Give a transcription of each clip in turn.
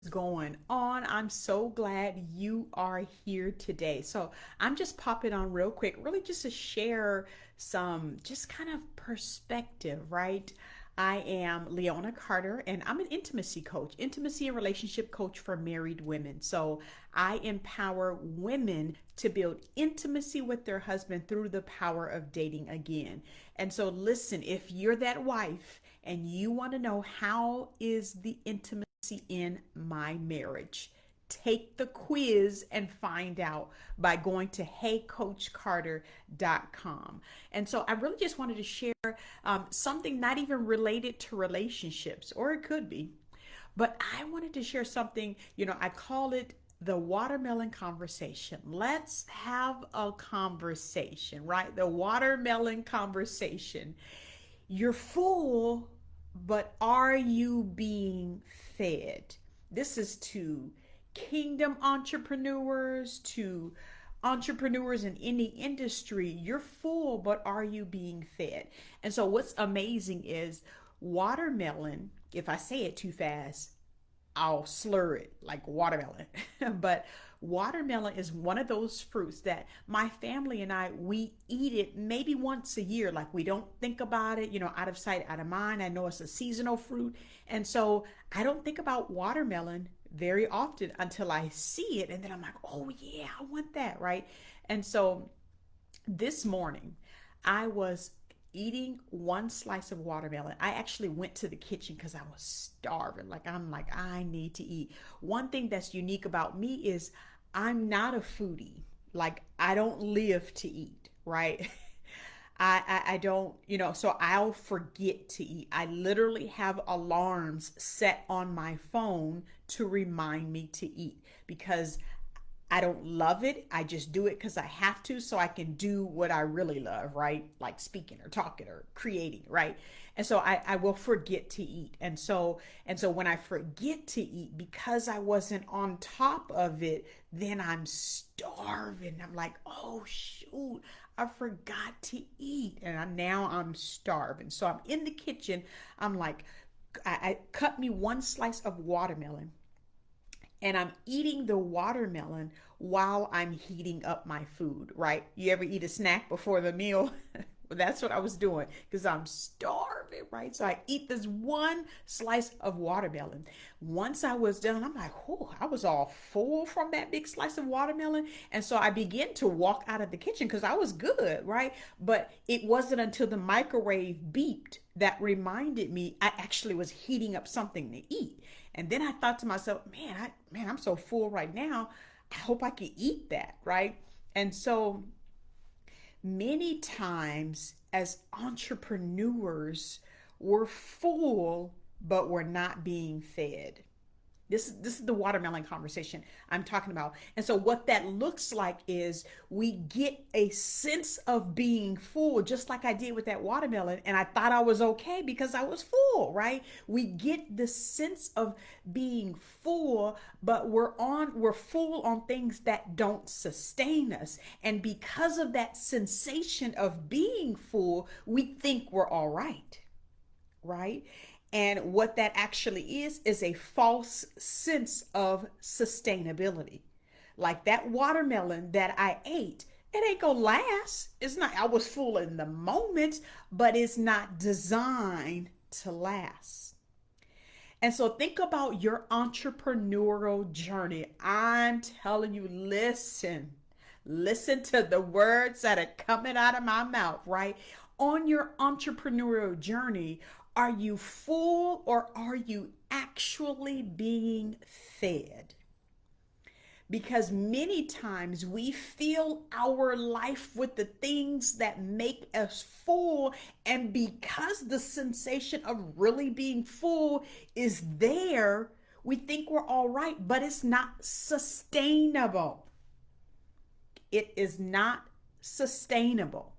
going on? I'm so glad you are here today. So, I'm just popping on real quick, really just to share some just kind of perspective, right? I am Leona Carter and I'm an intimacy coach, intimacy and relationship coach for married women. So, I empower women to build intimacy with their husband through the power of dating again. And so, listen, if you're that wife and you want to know how is the intimacy in my marriage, take the quiz and find out by going to heycoachcarter.com. And so I really just wanted to share something not even related to relationships, or it could be, but I wanted to share something, I call it the watermelon conversation. Let's have a conversation, right? The watermelon conversation. You're full, but are you being fed? This is to kingdom entrepreneurs, to entrepreneurs in any industry. You're full, but are you being fed? And so, what's amazing is watermelon, if I say it too fast, I'll slur it like watermelon. But watermelon is one of those fruits that my family and we eat it maybe once a year. Like we don't think about it, out of sight, out of mind. I know it's a seasonal fruit. And so I don't think about watermelon very often until I see it. And then I'm like, oh, yeah, I want that. Right. And so this morning, I was eating one slice of watermelon. I actually went to the kitchen because I was starving. I'm like, I need to eat. One thing that's unique about me is I'm not a foodie. Like, I don't live to eat, right? I don't, so I'll forget to eat. I literally have alarms set on my phone to remind me to eat because I don't love it. I just do it because I have to so I can do what I really love, right? Like speaking or talking or creating, right? And so I will forget to eat. And so when I forget to eat because I wasn't on top of it, then I'm starving. I'm like, oh shoot, I forgot to eat. And now I'm starving. So I'm in the kitchen. I'm like, I cut me one slice of watermelon and I'm eating the watermelon while I'm heating up my food, right? You ever eat a snack before the meal? Well, that's what I was doing because I'm starving, right? So I eat this one slice of watermelon. Once I was done, I'm like, oh, I was all full from that big slice of watermelon. And so I began to walk out of the kitchen because I was good, right? But it wasn't until the microwave beeped that reminded me I actually was heating up something to eat. And then I thought to myself, I'm so full right now. I hope I can eat that, right? And so many times as entrepreneurs, we're full, but we're not being fed. This is the watermelon conversation I'm talking about. And so what that looks like is we get a sense of being full, just like I did with that watermelon. And I thought I was okay because I was full, right? We get the sense of being full, but we're full on things that don't sustain us. And because of that sensation of being full, we think we're all right, right? And what that actually is a false sense of sustainability. Like that watermelon that I ate, it ain't gonna last. It's not, I was full in the moment, but it's not designed to last. And so think about your entrepreneurial journey. I'm telling you, listen to the words that are coming out of my mouth, right? On your entrepreneurial journey, are you full or are you actually being fed? Because many times we fill our life with the things that make us full, and because the sensation of really being full is there, we think we're all right, but it's not sustainable. It is not sustainable,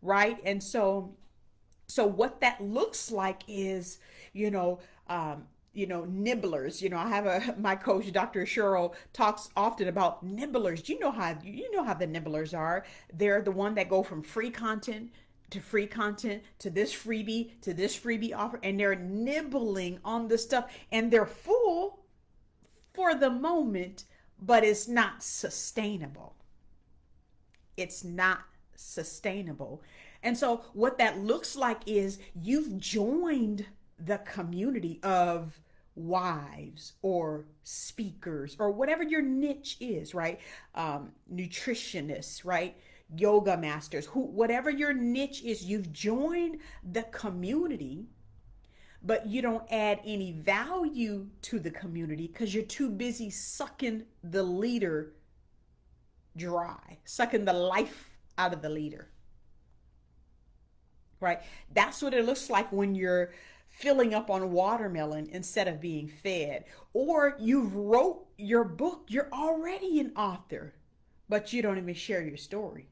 right? And so what that looks like is, you know, nibblers. I have my coach, Dr. Cheryl, talks often about nibblers. You know how the nibblers are. They're the one that go from free content to this freebie offer, and they're nibbling on the stuff, and they're full for the moment, but it's not sustainable. It's not sustainable. And so what that looks like is you've joined the community of wives or speakers or whatever your niche is, right? Nutritionists, right? Yoga masters, who, whatever your niche is, you've joined the community, but you don't add any value to the community because you're too busy sucking the leader dry, sucking the life out of the leader, right? That's what it looks like when you're filling up on watermelon instead of being fed. Or you've wrote your book, you're already an author, but you don't even share your story.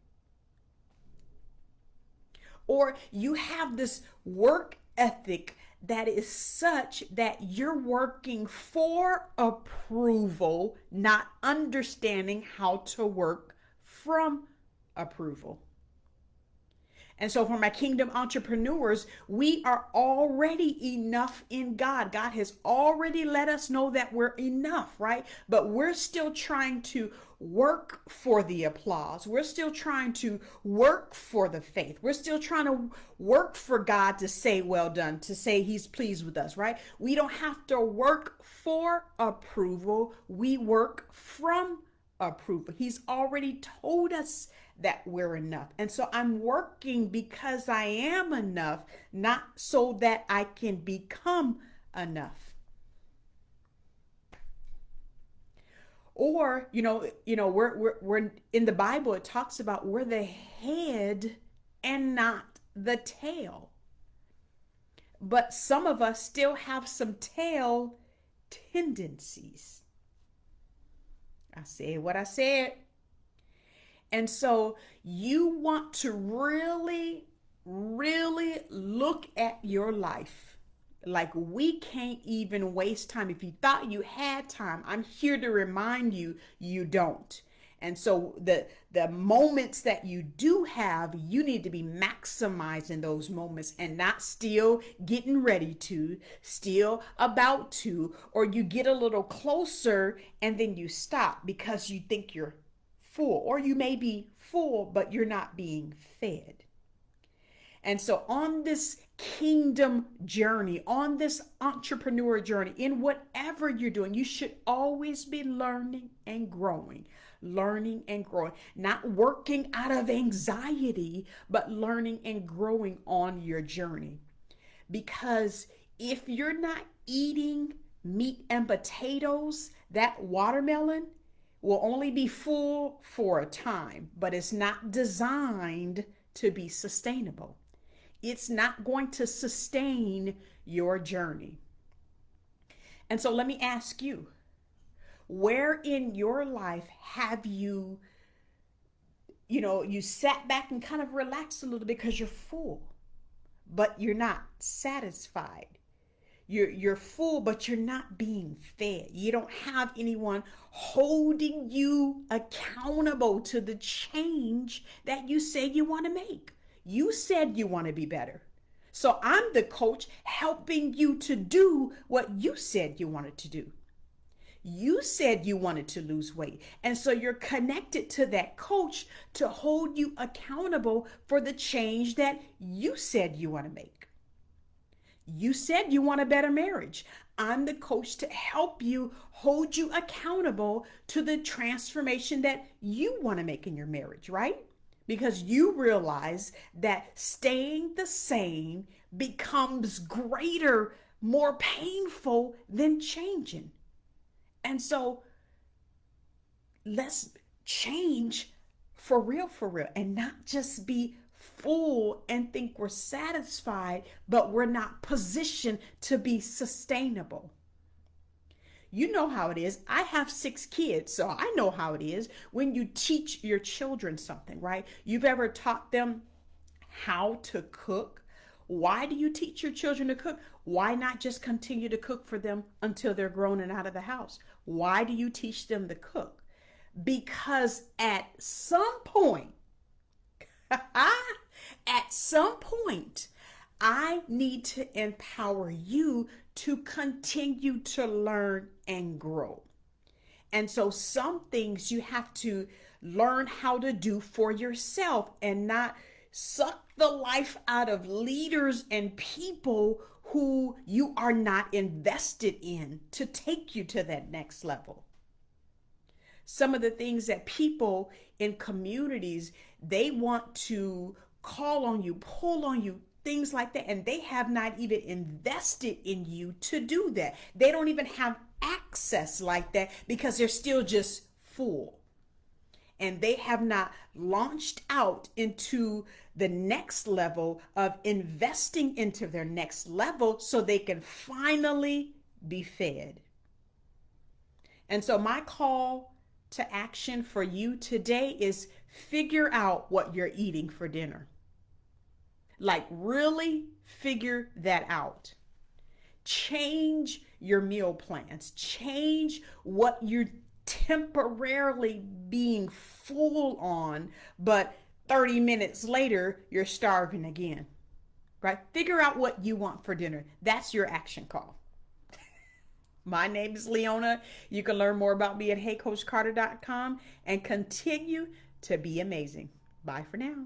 Or you have this work ethic that is such that you're working for approval, not understanding how to work from approval. And so for my kingdom entrepreneurs, we are already enough in God. God has already let us know that we're enough, right? But we're still trying to work for the applause. We're still trying to work for the faith. We're still trying to work for God to say, well done, to say he's pleased with us, right? We don't have to work for approval. We work from approval. He's already told us that we're enough. And so I'm working because I am enough, not so that I can become enough. Or, we're in the Bible, it talks about we're the head and not the tail. But some of us still have some tail tendencies. I said what I said. And so you want to really, really look at your life. Like, we can't even waste time. If you thought you had time, I'm here to remind you, you don't. And so the moments that you do have, you need to be maximizing those moments and not still getting ready to, still about to, or you get a little closer and then you stop because you think you're full, or you may be full, but you're not being fed. And so on this kingdom journey, on this entrepreneur journey, in whatever you're doing, you should always be learning and growing, not working out of anxiety, but learning and growing on your journey. Because if you're not eating meat and potatoes, that watermelon will only be full for a time, but it's not designed to be sustainable. It's not going to sustain your journey. And so let me ask you, where in your life have you sat back and kind of relaxed a little bit because you're full, but you're not satisfied? You're full, but you're not being fed. You don't have anyone holding you accountable to the change that you say you want to make. You said you want to be better. So I'm the coach helping you to do what you said you wanted to do. You said you wanted to lose weight. And so you're connected to that coach to hold you accountable for the change that you said you want to make. You said you want a better marriage. I'm the coach to help you, hold you accountable to the transformation that you want to make in your marriage, right? Because you realize that staying the same becomes greater, more painful than changing. And so let's change for real, and not just be full and think we're satisfied, but we're not positioned to be sustainable. You know how it is. I have 6 kids, so I know how it is when you teach your children something, right? You've ever taught them how to cook? Why do you teach your children to cook? Why not just continue to cook for them until they're grown and out of the house? Why do you teach them to cook? Because at some point, I need to empower you to continue to learn and grow. And so some things you have to learn how to do for yourself and not suck the life out of leaders and people who you are not invested in to take you to that next level. Some of the things that people in communities, they want to call on you, pull on you, things like that, and they have not even invested in you to do that. They don't even have access like that because they're still just full, and they have not launched out into the next level of investing into their next level so they can finally be fed. And so my call to action for you today is figure out what you're eating for dinner. Like, really figure that out. Change your meal plans. Change what you're temporarily being full on, but 30 minutes later, you're starving again, right? Figure out what you want for dinner. That's your action call. My name is Leona. You can learn more about me at heycoachcarter.com and continue to be amazing. Bye for now.